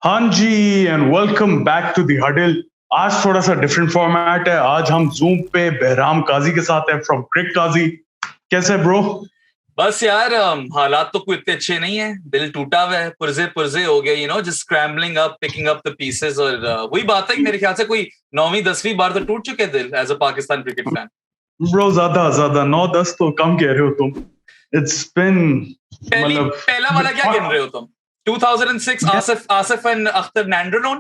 हाँ जी, and welcome back to the huddle. आज थोड़ा सा डिफरेंट फॉर्मेट है। आज हम जूम पे बहराम काजी के साथ हैं फ्रॉम क्रिक काजी। कैसे है ब्रो? बस यार हालात तो कोई इतने अच्छे नहीं है। दिल टूटा हुआ है, पुर्जे पुर्जे हो गए, just scrambling up, picking up the pieces. और वही बात है कि मेरे ख्याल से कोई 9वीं 10वीं बार तो टूट चुके दिल as a Pakistan cricket fan. Bro ज्यादा ज्यादा 9-10 तो कम कह रहे हो तुम। इट्स बिन मतलब पहला वाला क्या गिन रहे हो तुम? 2006 Asif Asif and Akhtar nandrolone,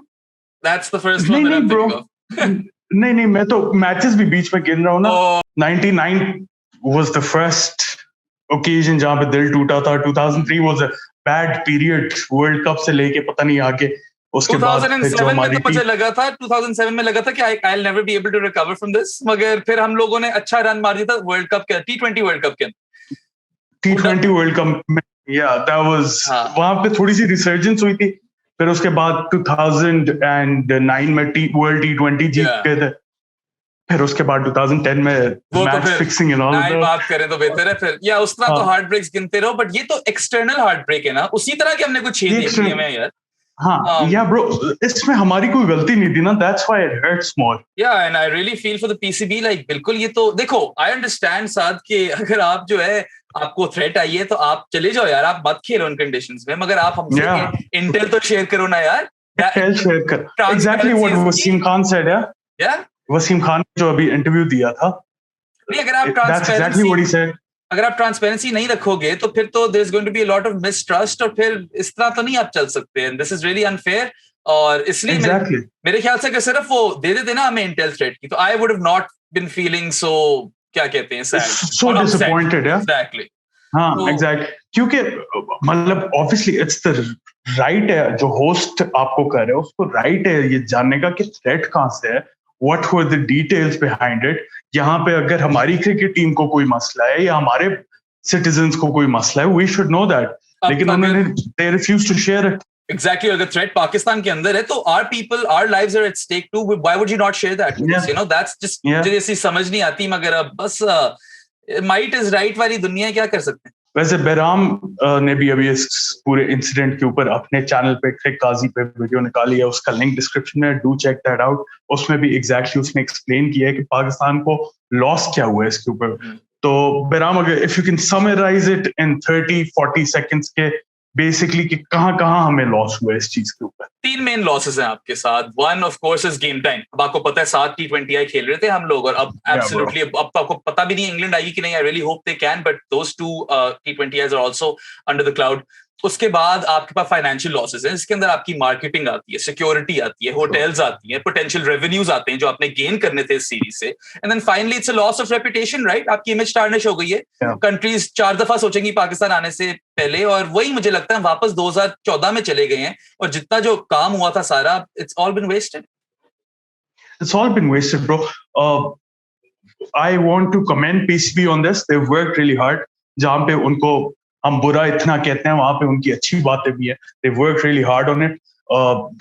that's the first one नहीं दैट आई नहीं एम ब्रो, थिंकिंग ऑफ। नहीं नहीं, मैं तो मैचेस भी बीच में गिन रहा हूँ ना। 99 वाज द फर्स्ट ओकेजन जहां पे दिल टूटा था। 2003 was a bad period, world cup से लेके पता नहीं आगे। उसके बाद फिर जो 2007 में हमारी तो मुझे लगा था 2007 में लगा था कि I will never be able to recover from this, मगर फिर हम लोगों ने अच्छा रन मार दिया था वर्ल्ड कप के, T20 वर्ल्ड कप के T20 वर्ल्ड कप में। या दैट वाज, वहां पे थोड़ी सी रिसर्जेंस हुई थी। फिर उसके बाद 2009 में वर्ल्ड T20 जीत गए थे। फिर उसके बाद 2010 में वो तो मैच फिर फिक्सिंग एंड ऑल ना ही बात करें तो बेहतर है फिर। या उस तरह तो हार्ट ब्रेक्स गिनते रहो, बट ये तो एक्सटर्नल हार्ट ब्रेक है ना, उसी तरह के हमने कुछ 6 देख लिए हैं यार। हाँ या ब्रो, इसमें हमारी कोई गलती नहीं थी ना, दैट्स व्हाई इट हर्ट्स मोर। या and I really feel for the PCB, like बिल्कुल। ये तो देखो, आई अंडरस्टैंड साद कि अगर आप जो है आपको थ्रेट आई है तो आप चले जाओ यार, आप मत खेलो उन कंडीशंस में, मगर आप हमसे इंटेल तो शेयर करो ना यार। इंटेल शेयर कर, exactly what Wasim Khan said. या वसीम खान जो अभी इंटरव्यू दिया था, नहीं, अगर आप ट्रांसपेरेंसी अगर आप ट्रांसपेरेंसी नहीं रखोगे तो फिर तो there is going to be a lot of mistrust, और फिर इस तरह तो नहीं आप चल सकते हैं। This is really unfair. और इसलिए मेरे ख्याल से अगर सिर्फ वो दे देते ना हमें इंटेल थ्रेट की, तो I would have not been feeling so, क्या कहते हैं, सैड, सो डिसअपॉइंटेड। एग्जैक्टली। हाँ एग्जैक्ट, क्योंकि मतलब ऑब्वियसली इट्स द राइट है, जो होस्ट आपको कर रहे हो उसको राइट है ये जानने का कि थ्रेट कहाँ से है, what were the details behind it. यहाँ पे अगर हमारी क्रिकेट टीम को कोई मसला है या हमारे सिटीजन्स को कोई मसला है, वी शुड नो दैट। लेकिन उन्होंने they refuse to share it. Exactly, अगर थ्रेट पाकिस्तान के अंदर है तो our people, our lives are at stake too. Why would you not share that with us? That's just मुझे ऐसी समझ नहीं आती, मगर अब बस might is right वाली दुनिया, क्या कर सकते हैं। वैसे बहराम ने भी अभी इस पूरे इंसिडेंट के ऊपर अपने चैनल पे क्रिक काजी पे वीडियो निकाली है, उसका लिंक डिस्क्रिप्शन में, डू चेक दैट आउट। उसमें भी एग्जैक्टली उसने एक्सप्लेन किया है कि पाकिस्तान को लॉस क्या हुआ है इसके ऊपर। तो बहराम, अगर if you can summarize it in 30-40 seconds के बेसिकली कि कहाँ हमें लॉस हुआ इस चीज के ऊपर। 3 मेन लॉसेस हैं आपके साथ। One of course is game time. अब आपको पता है 7 T20 खेल रहे थे हम लोग, और अब एब्सोल्युटली अब तो आपको पता भी नहीं इंग्लैंड आएगी कि नहीं। I really hope they can, but those 2 T20 are also under the cloud. उसके बाद आपके पास फाइनेंशियल लॉसेस हैं, इसके अंदर आपकी मार्केटिंग आती है, सिक्योरिटी आती है, होटल्स आती है, पोटेंशियल रेवेन्यूज आते हैं जो आपने गेन करने थे इस सीरीज से। And then finally it's a loss of reputation, right? आपकी इमेज टार्निश हो गई है। कंट्रीज 4 दफा सोचेंगी पाकिस्तान आने से पहले, और वही मुझे लगता है वापस 2014 में चले गए हैं, और जितना जो काम हुआ था सारा, it's all been wasted. It's all been wasted, bro. I want to commend PCB on this. They've worked really hard. जहाँ पे उनको हम बुरा इतना कहते हैं, वहां पे उनकी अच्छी बातें भी है। They've worked really hard on it.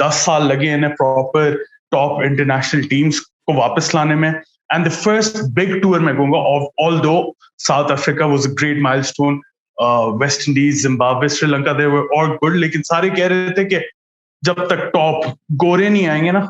10 साल लगे इन्हें प्रॉपर टॉप इंटरनेशनल टीम्स को वापस लाने में। And the first big tour मैं कहूंगा, although south Africa was a great milestone, West Indies, Zimbabwe, Sri Lanka, they were all good, लेकिन सारे कह रहे थे कि जब तक टॉप गोरे नहीं आएंगे ना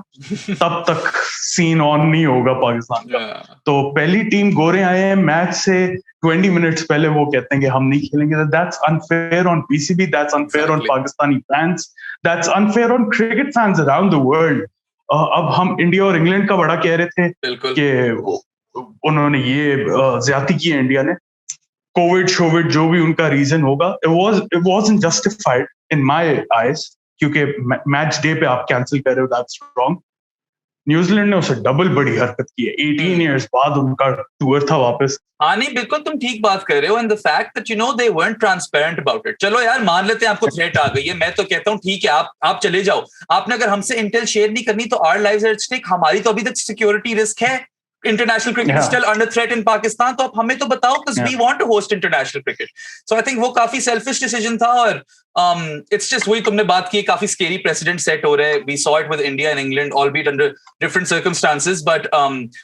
तब तक सीन ऑन नहीं होगा पाकिस्तान का। तो पहली टीम गोरे आए हैं, मैच से 20 मिनट्स पहले वो कहते हैं कि हम नहीं खेलेंगे। That's unfair on PCB, that's unfair on Pakistani fans, that's unfair on cricket fans around the world. अब हम इंडिया और इंग्लैंड का बड़ा कह रहे थे कि उन्होंने ये ज्यादती की है इंडिया ने, कोविड शोविड जो भी उनका रीजन होगा, it wasn't justified in my eyes, क्योंकि मैच डे पे आप कैंसिल कर रहे हो, दैट्स रॉन्ग। न्यूजीलैंड ने उसे डबल बड़ी हरकत की है, 18 इयर्स बाद उनका टूर था वापस। हाँ नहीं, बिल्कुल तुम ठीक बात कर रहे हो। And the fact that they weren't transparent about it। चलो यार, मान लेते हैं आपको थ्रेट आ गई है, मैं तो कहता हूँ ठीक है, आप चले जाओ। आपने अगर हमसे इंटेल शेयर नहीं करनी तो our lives are at stake। हमारी तो अभी तक सिक्योरिटी रिस्क है, international cricket still under threat in Pakistan, तो आप हमें तो बताओ, because we want to host international cricket. So I think वो काफी सेल्फिश डिसीजन था, और इट्स जस्ट वही तुमने बात की, काफी स्केरी प्रेसिडेंट सेट हो रहे हैं। We saw it with India and England, albeit under different circumstances, but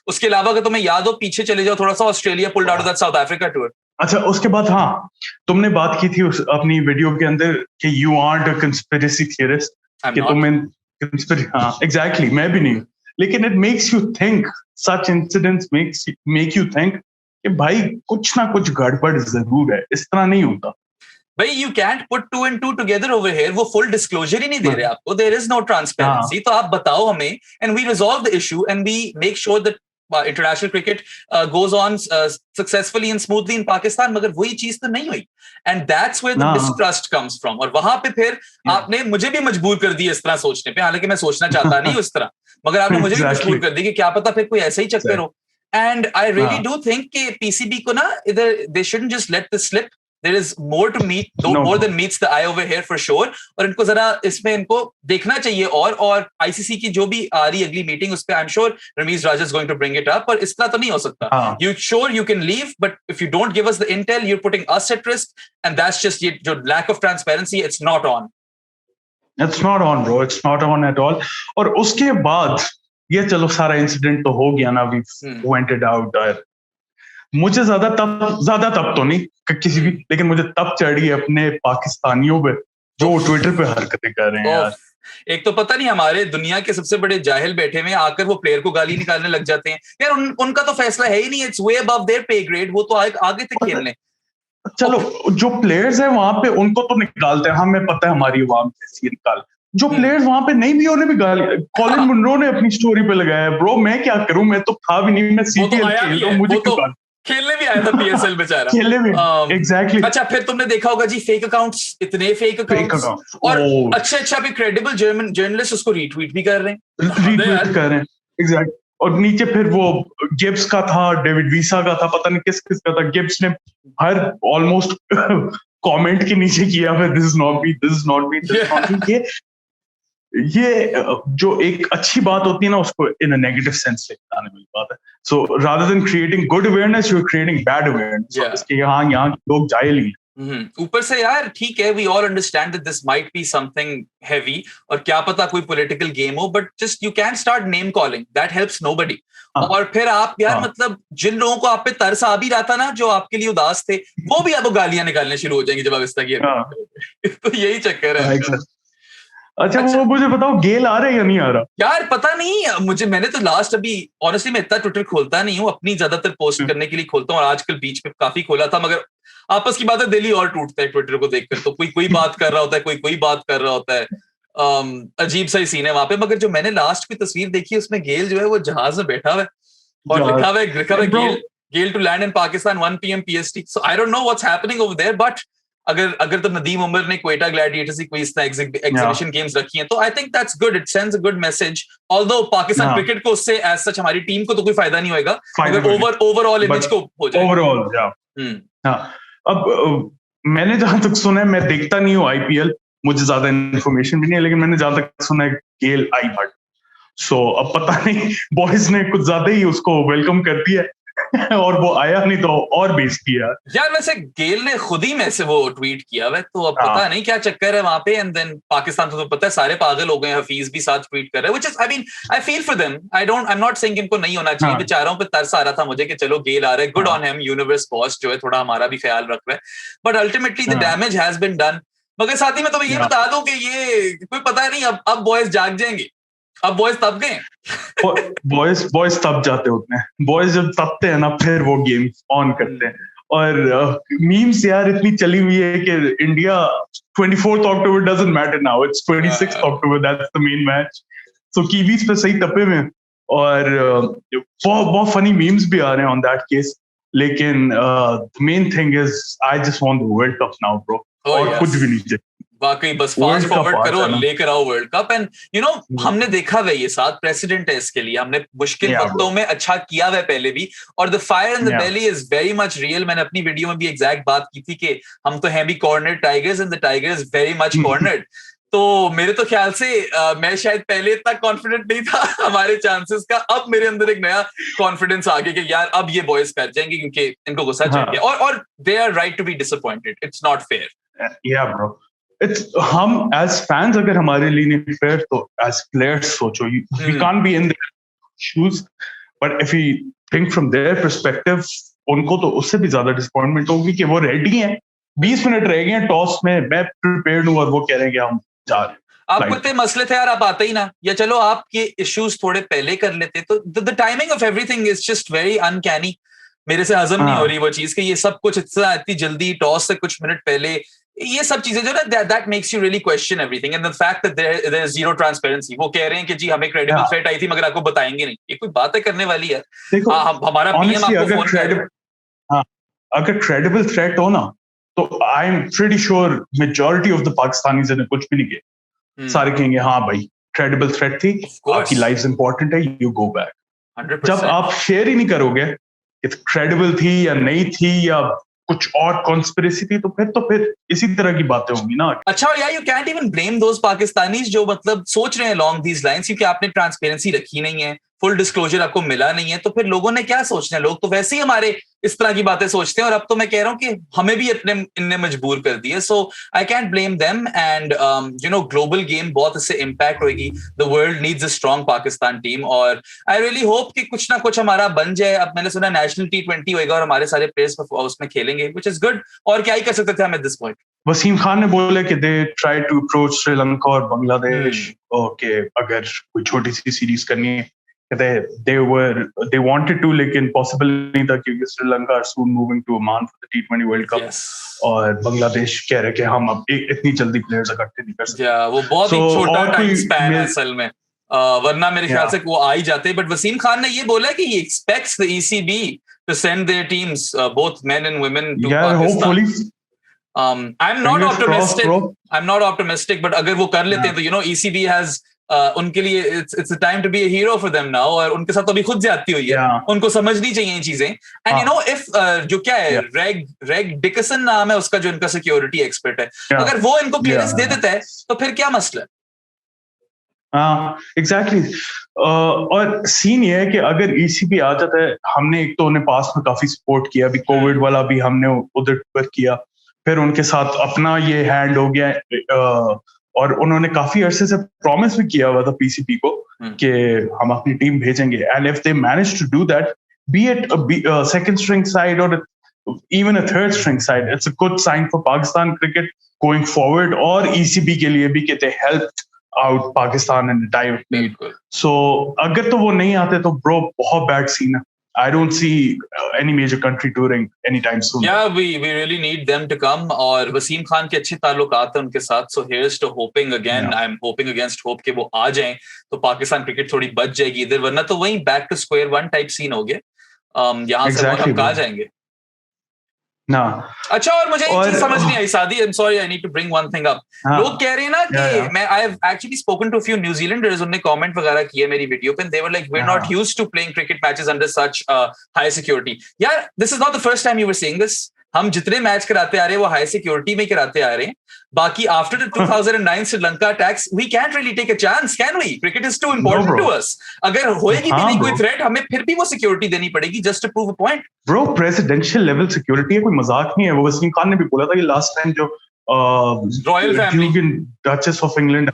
उसके अलावा अगर तुम्हें याद हो, पीछे चले जाओ थोड़ा सा, Australia pulled out of that south Africa tour. अच्छा, उसके बाद हाँ, तुमने बात की थी अपनी वीडियो के अंदर कि you art a conspiracy theorist. I'm कि not. तुम हाँ एग्जैक्टली मैं भी नहीं, लेकिन it makes you think, such incidents make you think कि भाई कुछ ना कुछ गड़बड़ जरूर है, इस तरह नहीं होता भाई you can't put 2 and 2 together over here, वो फुल डिस्क्लोजर ही नहीं दे रहे आपको, देयर इज नो ट्रांसपेरेंसी। तो आप बताओ हमें and we resolve the issue and we make sure that international cricket goes on successfully and smoothly in Pakistan. मगर वही चीज तो नहीं हुई and that's where the distrust comes from. और वहां पे फिर आपने मुझे भी मजबूर कर दिया इस तरह सोचने पे, हालांकि मैं सोचना चाहता नहीं उस तरह, मगर आपने मुझे भी मजबूर कर दी कि क्या पता फिर कोई ऐसा ही चक्कर हो। And I really do think कि पीसीबी को ना इधर दे shouldn't just let this slip, there is more to meet, more than meets the eye over here for sure। और इनको जरा इसमें इनको देखना चाहिए। और आईसीसी की जो भी आ रही अगली मीटिंग उस पे I am sure Rameez Raja is going to bring it up. और इस तरह तो नहीं हो सकता। You sure you can leave, but if you don't give us the intel you are putting us at risk and that's just ये जो lack of transparency, it's not on. It's not on bro, it's not on at all. और उसके बाद ये चलो सारा incident तो हो गया ना, वी वेंट इट आउट। मुझे ज्यादा तब तो नहीं किसी भी, लेकिन मुझे तब चढ़ी अपने पाकिस्तानियों पे जो ट्विटर पे हरकतें कर रहे हैं यार। एक तो पता नहीं हमारे दुनिया के सबसे बड़े जाहिल बैठे हुए आकर वो प्लेयर को गाली निकालने लग जाते हैं यार। उनका तो फैसला है ही नहीं, इट्स वे अबव देयर पे ग्रेड, वो तो आगे थे खेलने। चलो जो प्लेयर्स हैं वहां पे उनको तो निकालते हैं, हमें पता है हमारी आवाम कैसी निकाल। जो प्लेयर्स वहां पे नहीं भी, उन्हें भी गाली। कॉलिन मुनरो ने अपनी स्टोरी पे लगाया, ब्रो मैं क्या करूं, मैं तो था भी नहीं, मैं सीपीएल खेल रहा हूं, मुझे क्यों खेलने भी आया था पीएसएल बेचारा। खेलने भी एग्जैक्टली। अच्छा फिर तुमने देखा होगा जी फेक अकाउंट्स, इतने फेक अकाउंट्स और अच्छे भी क्रेडिबल जर्नलिस्ट उसको रीट्वीट भी कर रहे हैं। एग्जैक्ट। और नीचे फिर वो गिब्स का था, डेविड वीसा का था, पता नहीं किस का था। गिब्स ने हर ऑलमोस्ट कमेंट के नीचे किया है this is not me, this is not me, this is not me. ये जो एक अच्छी बात होती है ना, उसको इन अ नेगेटिव सेंस से बताने वाली बात है। So rather than creating good awareness you are creating bad awareness. इसके यहाँ लोग जाहिल ही। ऊपर से यार ठीक है, we all understand that this might be something heavy और क्या पता कोई पॉलिटिकल गेम हो, but just you can start name calling, that helps nobody. और फिर आप यार मतलब जिन लोगों को आप पे तरस आ भी रहा था ना, जो आपके लिए उदास थे, वो भी आपको गालियां निकालने शुरू हो जाएंगी जब आप इस तक तो यही चक्कर है। अच्छा वो मुझे बताओ गेल आ रहा है या नहीं आ रहा? यार पता नहीं मुझे, मैंने तो लास्ट अभी ऑनेस्टली मैं इतना ट्विटर खोलता नहीं हूँ, अपनी ज्यादातर पोस्ट करने के लिए खोलता हूँ और आजकल बीच में काफी खोला था, मगर आपस की बातें दिल ही और टूटता है ट्विटर को देखकर। तो कोई बात कर रहा होता है, कोई बात कर रहा होता है, अजीब सा ही सीन है वहां पे। मगर जो मैंने लास्ट की तस्वीर देखी उसमें गेल जो है वो जहाज में बैठा हुआ है और लिखा हुआ है Gayle to land in Pakistan 1 PM PST। So I don't know what's happening over there, but अगर तो नदीम उमर ने क्वेटा ग्लैडिएटर्स की कोई इस तरह एग्जीबिशन गेम्स रखी हैं तो I think that's good, it sends a good message. Although Pakistan cricket को उससे एज सच हमारी टीम को तो कोई फायदा नहीं होगा, मगर ओवरऑल इमेज को हो जाएगा ओवरऑल। अब मैंने जहां तक सुना है, मैं देखता नहीं हूँ आईपीएल, मुझे ज्यादा इन्फॉर्मेशन भी नहीं है, लेकिन मैंने जहां तक सुना है गेल आई बट। सो अब पता नहीं बॉयज ने कुछ ज्यादा ही उसको वेलकम कर दिया और वो आया नहीं तो और बेइज्जती है यार। वैसे गेल ने खुद ही में से वो ट्वीट किया है, तो अब पता नहीं क्या चक्कर है वहां पे। एंड देन पाकिस्तान तो पता है सारे पागल हो गए, हफीज भी साथ ट्वीट कर रहे हैं, which is I mean I feel for them. I am not saying इनको नहीं होना चाहिए, बेचारों पे तरस आ रहा था मुझे कि चलो गेल आ रहा है, good on him, universe boss जो है थोड़ा हमारा भी ख्याल रख रहा है, but ultimately the damage has been done. मगर साथ ही में तो मैं ये बता दूं कि ये कोई पता नहीं, अब बॉयज जाग जाएंगे, अब बॉयज तब गए। बॉयज तब जाते होते हैं, बॉयज जब तबते हैं ना फिर वो गेम ऑन करते हैं। और मीम्स यार इतनी चली हुई है कि India 24th October doesn't matter now, it's 26th October, that's the main match। so Kiwis पे सही तपे में और बहुत फनी मीम्स भी आ रहे हैं ऑन दैट केस। लेकिन main thing is I just want the world cup now bro, और कुछ भी नहीं चाहिए। वाकई बस फास्ट फॉरवर्ड करो और लेकर आओ world cup. And you no हमने देखा हुआ ये साथ प्रेसिडेंट है इसके लिए, हमने मुश्किल वक्तों में अच्छा किया हुआ पहले भी, और the fire in the belly is very much real. मैंने अपनी वीडियो में भी एग्जैक्ट बात की थी कि हम तो हैं भी cornered tigers and the tiger is very much cornered. तो मेरे तो ख्याल से मैं शायद पहले इतना कॉन्फिडेंट नहीं था हमारे चांसेस का, अब मेरे अंदर एक नया कॉन्फिडेंस आ गया कि यार अब ये बॉयज कर जाएंगे क्योंकि इनको गुस्सा चढ़ गया, और they are right to be disappointed, it's not fair. या ब्रो हम एज फैंस अगर हमारे लिए नहीं फेयर तो एज प्लेयर्स सोचो, we can't be in their shoes, but if you think from their perspective उनको तो उससे भी ज्यादा डिसअपॉइंटमेंट होगी कि वो रेडी हैं, 20 मिनट रह गए हैं टॉस में, मैं प्रिपेयर्ड हूं और वो कह रहे हैं कि हम जा रहे हैं। आपको इतने मसले थे यार, आप आते ही ना, या चलो आपके इश्यूज थोड़े पहले कर लेते, तो the timing of everything is just very uncanny. मेरे से हजम नहीं हो रही वो चीज कि ये सब कुछ इतनी जल्दी, टॉस से कुछ मिनट पहले, ये सब चीजें जो ना that makes you really question everything and the fact that there is zero transparency. वो कह रहे हैं कि जी हमें क्रेडिबल थ्रेट आई थी मगर आपको बताएंगे नहीं, ये कोई बात है करने वाली है? देखो हमारा पीएम honestly, आपको फोन कर, अगर क्रेडिबल थ्रेट हो ना, तो I am pretty sure majority of the Pakistanis ने कुछ भी नहीं किया। सारे कहेंगे हाँ भाई क्रेडिबल थ्रेट थी, आपकी लाइफ इंपॉर्टेंट है, यू गो बैक। 100%। जब आप शेयर ही नहीं करोगे कि क्रेडिबल थी या नहीं थी या कुछ और कॉन्स्पिरेसी थी, तो फिर इसी तरह की बातें होंगी ना। अच्छा, और यार you can't even blame those Pakistanis जो मतलब सोच रहे हैं along these lines, क्योंकि आपने ट्रांसपेरेंसी रखी नहीं है, फुल डिस्क्लोजर आपको मिला नहीं है, तो फिर लोगों ने क्या सोचना है? लोग तो वैसे ही हमारे इस तरह की बातें सोचते हैं, और अब तो मैं कह रहा हूं कि हमें भी इनने मजबूर कर दिया। So I can't blame them, and you know global game बहुत इससे इम्पैक्ट होगी। The world needs a strong Pakistan team, और आई रियली होप कि कुछ ना कुछ हमारा बन जाए। अब मैंने सुना नेशनल T20 होगा और हमारे सारे प्लेयर्स उसमें खेलेंगे, विच इज गुड। और क्या ही कर सकते थे हम at this point. Wasim Khan ने बोला कि they try to approach Sri Lanka और बांग्लादेश, ओके अगर कोई छोटी सी सीरीज करनी है, they wanted to, लेकिन पॉसिबल नहीं था क्योंकि Sri Lanka are soon moving to Oman for the T20 World Cup। और बांग्लादेश कह रहे कि हम अब इतनी जल्दी प्लेयर्स इकट्ठे नहीं कर सकते। वो बहुत ही छोटा टाइम स्पैन है असल में, वरना मेरे ख्याल से वो आ ही जाते। बट वसीम खान ने ये बोला कि he expects the ECB to send their teams, both men and women, to Pakistan. Hopefully. I'm not optimistic. I'm not optimistic, but अगर वो कर लेते हैं तो you know ECB has उनके लिए it's a time to be a hero for them now, और उनके साथ तो अभी खुद ज्यादती हुई है, उनको समझनी चाहिए ये चीजें। एंड यू नो इफ जो क्या है रेग डिकसन नाम है उसका, जो इनका सिक्योरिटी एक्सपर्ट है, अगर वो इनको क्लियरेंस दे देता है तो फिर क्या मसला? एग्जैक्टली। और सीन ये है कि अगर ECB आ जाता है, हमने एक तो उन्हें पास में काफी सपोर्ट किया, अभी कोविड वाला भी हमने उधर पर किया, फिर उनके साथ अपना ये हैंड हो गया, और उन्होंने काफी अरसे से प्रॉमिस भी किया हुआ था PCB को कि हम अपनी टीम भेजेंगे। And if they manage to do that, be it second string side और even a third string side, it's a good sign for Pakistan cricket going forward, और ECB के लिए भी कि they helped out Pakistan in the time of need. So अगर तो वो नहीं आते तो ब्रो बहुत बैड सीन है। I don't see any major country touring anytime soon. Yeah, we really need them to come, और वसीम खान के अच्छे ताल्लुकात हैं उनके साथ, so here's to hoping again. I'm hoping against hope कि वो आ जाएं तो पाकिस्तान क्रिकेट थोड़ी बच जाएगी इधर, वरना तो वहीं back to square one type scene हो गया। यहाँ से हम कहाँ जाएंगे ना। अच्छा, और मुझे एक चीज समझ नहीं आई Saadi, I am sorry, I need to bring one thing up. लोग कह रहे हैं ना कि मैं I have actually spoken to few New Zealanders, उन्होंने कमेंट वगैरह किए मेरी वीडियो पे, they were like we are not used to playing cricket matches under such high security. यार this is not the first time you were saying this. हम जितने match कराते आ रहे हैं वो हाई सिक्योरिटी में कराते आ रहे हैं। बाकी after the 2009 Sri Lanka attacks we can't really take a chance, can we? Cricket is too important to us. अगर होएगी भी नहीं कोई थ्रेट, हमें फिर भी वो सिक्योरिटी देनी पड़ेगी just to prove a point. Bro presidential level security है, कोई मजाक नहीं है। वो वसीम खान ने भी बोला था कि लास्ट टाइम जो royal family duchess of England,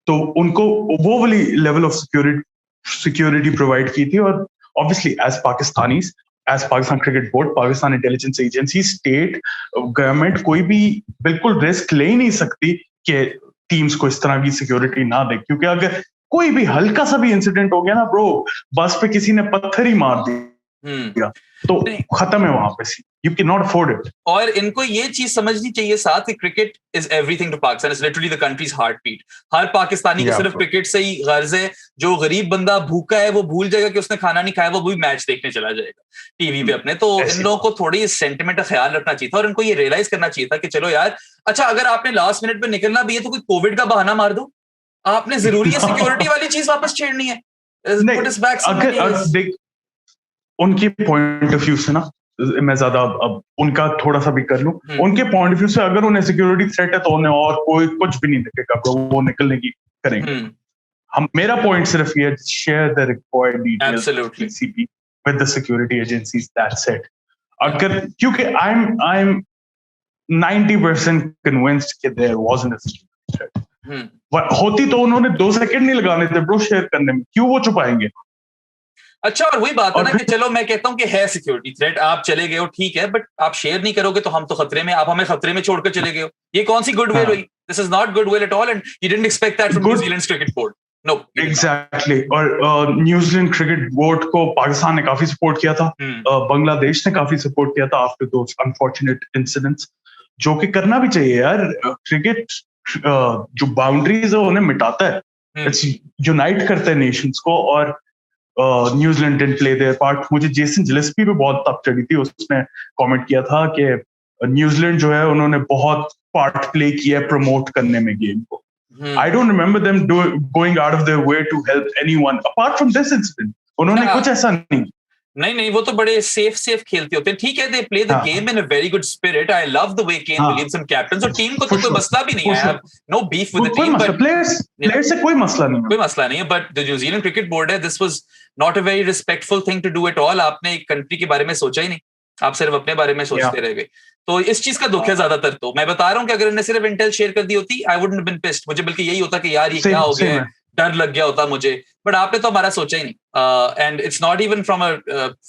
तो उनको वो वाली लेवल ऑफ सिक्योरिटी प्रोवाइड की थी। और obviously as Pakistanis, as Pakistan cricket board, Pakistan intelligence agency, state government कोई भी बिल्कुल रिस्क ले ही नहीं सकती कि टीम्स को इस तरह की सिक्योरिटी ना दे, क्योंकि अगर कोई भी हल्का सा भी इंसिडेंट हो गया ना ब्रो, बस पे किसी ने पत्थर ही मार दिया तो खत्म है वहां पे। You cannot afford it. और इनको ये चीज समझनी चाहिए साथ कि cricket is everything to Pakistan, is literally the country's heartbeat. हर पाकिस्तानी की सिर्फ क्रिकेट से ही गर्ज है। जो गरीब बंदा भूखा है वो भूल जाएगा कि उसने खाना नहीं खाया, वो भी मैच देखने चला जाएगा टीवी पे अपने। तो इन लोगों को थोड़ी सेंटिमेंट का ख्याल रखना चाहिए था, और इनको ये रियलाइज करना चाहिए था कि चलो यार, अच्छा अगर आपने लास्ट मिनट पे निकलना भी है तो कोई कोविड का बहाना मार दो। आपने जरूरी है सिक्योरिटी वाली चीज वापस छेड़नी है? उनकी पॉइंट ऑफ व्यू से ना, मैं ज्यादा अब उनका थोड़ा सा भी कर लूं, उनके पॉइंट ऑफ व्यू से अगर उन्हें सिक्योरिटी थ्रेट है तो उन्हें और कोई कुछ भी नहीं दिखेगा, तो वो निकलने की करेंगे। हम, मेरा पॉइंट सिर्फ ये, share the required details with the security agencies, that's it. अगर क्योंकि आई एम 90% कन्विंस्ड कि there wasn't a security threat. होती तो उन्होंने 2 सेकंड नहीं लगाने थे ब्रो शेयर करने में, क्यों वो छुपाएंगे? अच्छा, और वही बात है ना कि चलो मैं कहता हूँ कि है सिक्योरिटी थ्रेट, आप चले गए हो ठीक है, बट आप शेयर नहीं करोगे तो हम तो खतरे में, आप हमें खतरे में छोड़कर चले गए हो, ये कौन सी गुडविल हुई? This is not goodwill at all, and you didn't expect that from New Zealand's cricket board. No, exactly. और न्यूजीलैंड क्रिकेट बोर्ड को पाकिस्तान ने काफी सपोर्ट किया था, बांग्लादेश ने काफी सपोर्ट किया था आफ्टर दोस अनफॉर्चुनेट इंसिडेंट्स, जो कि करना भी चाहिए यार. क्रिकेट जो बाउंड्रीज है उन्हें मिटाता है, इट्स यूनाइट करता है नेशंस को. और New Zealand didn't play there part. मुझे जेसन जिलेस्पी पे बहुत तब चढ़ी थी, उसने कमेंट किया था कि न्यूजीलैंड जो है उन्होंने बहुत पार्ट प्ले किया है प्रमोट करने में गेम को. I don't remember them going out of their way to help anyone apart from this incident. उन्होंने कुछ ऐसा नहीं, वो तो बड़े सेफ खेलते होते हैं. ठीक है, they play the game in a very good spirit. I love the way Kane Williamson captains, और टीम को तो कोई मसला भी नहीं है. I have no beef with the team, but players से कोई मसला नहीं है. But the New Zealand Cricket Board है, this was not a very respectful thing to do at all. आपने एक कंट्री के बारे में सोचा ही नहीं, आप सिर्फ अपने बारे में सोचते रह गए. तो इस चीज का दुख है ज्यादातर. तो मैं बता रहा हूँ कि अगर इन्हें सिर्फ इंटेल शेयर कर दी होती, I wouldn't have been pissed. मुझे बल्कि यही होता कि यार ये क्या हो गया, डर लग गया होता मुझे. बट आपने तो हमारा सोचा ही नहीं. And it's not even from a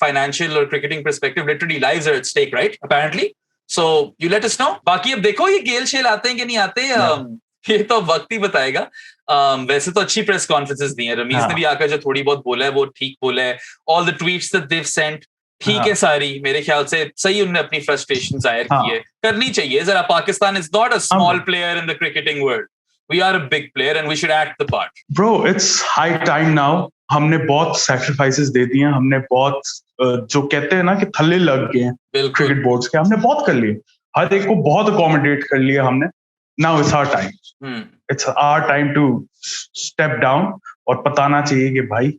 financial or cricketing perspective. Literally lives are at stake, right? Apparently. So you let us know. बाकी अब देखो ये गेल शेल आते हैं कि नहीं आते, ये तो वक्त ही बताएगा. वैसे तो अच्छी प्रेस कॉन्फ्रेंसेस दी है. रमीज ने भी आकर जो थोड़ी बहुत बोला है वो ठीक बोला है. All the tweets that they have sent ठीक है सारी, मेरे ख्याल से सही उन्होंने अपनी फ्रस्ट्रेशन जाहिर की है. करनी चाहिए जरा. Pakistan is not a small player in the cricketing world. We are a big player and we should act the part. Bro, it's high time now. हमने बहुत सैक्रिफाइसेस दे दिए हैं, हमने बहुत जो कहते हैं ना कि थल्ले लग गए हैं क्रिकेट बोर्ड्स के, हमने बहुत कर लिए. हर एक को बहुत अकोमोडेट कर लिया हमने. Now it's our time. It's our time to step down. और बताना चाहिए कि भाई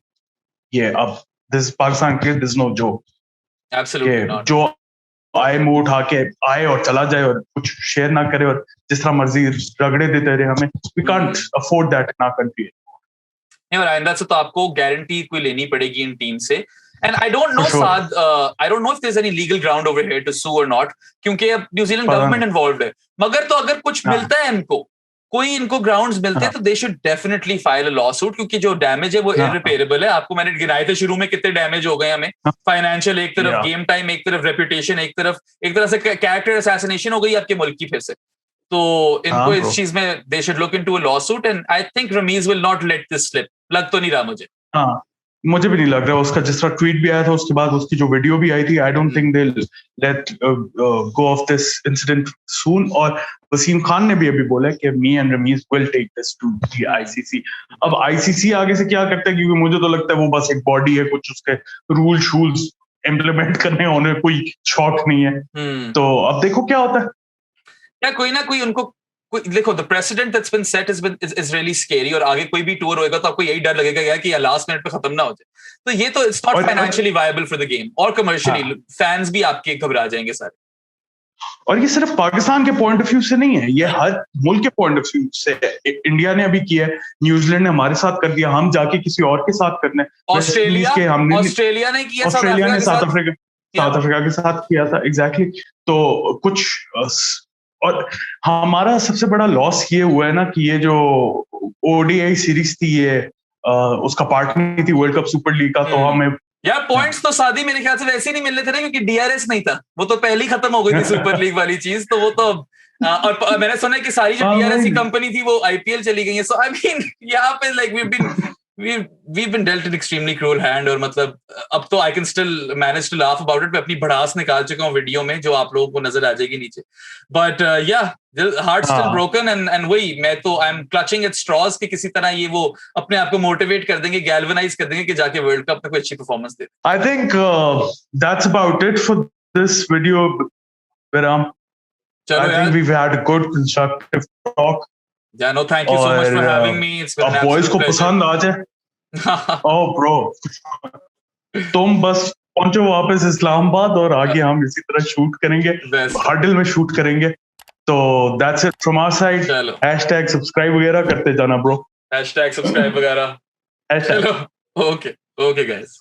ये अब this Pakistan cricket this no joke. जो आए मुंह उठा के आए और चला जाए और कुछ शेयर ना करे और जिस तरह मर्जी रगड़े देते रहे हमें, we can't afford that in our country. नहीं, आइंदा से तो आपको गारंटी कोई लेनी पड़ेगी इन टीम से. And I don't know Saad, I don't know if there is any legal ground over here to sue or not, क्योंकि अब न्यूजीलैंड गवर्नमेंट इन्वॉल्वड है. मगर तो अगर कुछ मिलता है इनको, कोई इनको ग्राउंड्स मिलते हैं, तो they should definitely file a law suit, क्योंकि जो डैमेज है वो इररिपेयरेबल है. आपको मैंने गिनाए थे शुरू में कितने डैमेज हो गए हमें. फाइनेंशियल एक तरफ, गेम टाइम एक तरफ, रेपुटेशन एक तरफ, एक तरह से कैरेक्टर असैसिनेशन हो गई आपके मुल्क की फिर से. तो इनको इस चीज में they should look into a lawsuit. And I think Rameez will not let this slip. लग तो नहीं रहा मुझे. मुझे भी नहीं लग रहा. उसका जिस तरह ट्वीट भी आया था, उसके बाद उसकी जो वीडियो भी आई थी, I don't think they let go of this incident soon. और वसीम खान ने भी अभी बोला कि me and Rameez will take this to the ICC. अब आईसीसी आगे से क्या करता है, क्योंकि मुझे तो लगता है वो बस एक बॉडी है, कुछ उसके रूल शूल्स इम्प्लीमेंट करने उन्हें कोई शौक नहीं है. तो अब देखो क्या होता है. या कोई ना कोई उनको देखो, the precedent that's been set is really scary. और आगे कोई भी टूर होएगा तो आपको यही डर लगेगा यार कि यार लास्ट मिनट पे खत्म ना हो जाए. तो ये तो it's not financially viable for the game, और कमर्शियली फैंस भी आपके घबरा जाएंगे सारे. और ये सिर्फ पाकिस्तान के पॉइंट ऑफ व्यू से नहीं है, ये हर मुल्क के पॉइंट ऑफ व्यू से. इंडिया ने अभी किया है, न्यूजीलैंड ने हमारे साथ कर दिया, हम जाके किसी और के साथ करना है. ऑस्ट्रेलिया ने किया, ऑस्ट्रेलिया ने साउथ अफ्रीका के साथ किया था. एग्जैक्टली. तो कुछ और हमारा सबसे बड़ा लॉस ये हुआ है ना कि ये जो ओडीआई सीरीज थी, ये उसका पार्ट नहीं थी वर्ल्ड कप सुपर लीग का. तो हमें यार पॉइंट्स तो शादी मेरे ख्याल से वैसे ही नहीं मिलने थे ना, क्योंकि डीआरएस नहीं था. वो तो पहले ही खत्म हो गई थी सुपर लीग वाली चीज. तो वो तो और मैंने सुना है कि सारी जो डीआरएस की कंपनी थी वो आईपीएल चली गई है. सो आई मीन यहाँ पे like we've been dealt an extremely cruel hand. और मतलब अब तो I can still manage to laugh about it. मैं अपनी भड़ास निकाल चुका हूँ वीडियो में, जो आप लोगों को नजर आ जाएगी नीचे. But yeah, heart still broken. And वही मैं तो I'm clutching at straws कि किसी तरह ये वो अपने आप को मोटिवेट कर देंगे, गैल्वनाइज कर देंगे कि जाके वर्ल्ड कप में कोई अच्छी performance they. I think that's about it for this video, Viram. I think we've had a good constructive talk. Yeah, no, thank you so much for having me. It's been an absolute boys को पसंद आ जाए. Oh bro, तुम बस पहुंचो वापस इस्लामाबाद और आगे हम इसी तरह शूट करेंगे, हर्डल में शूट करेंगे. तो that's it from our side. Hashtag subscribe वगैरह करते जाना bro. Hashtag subscribe वगैरह. चलो, okay guys.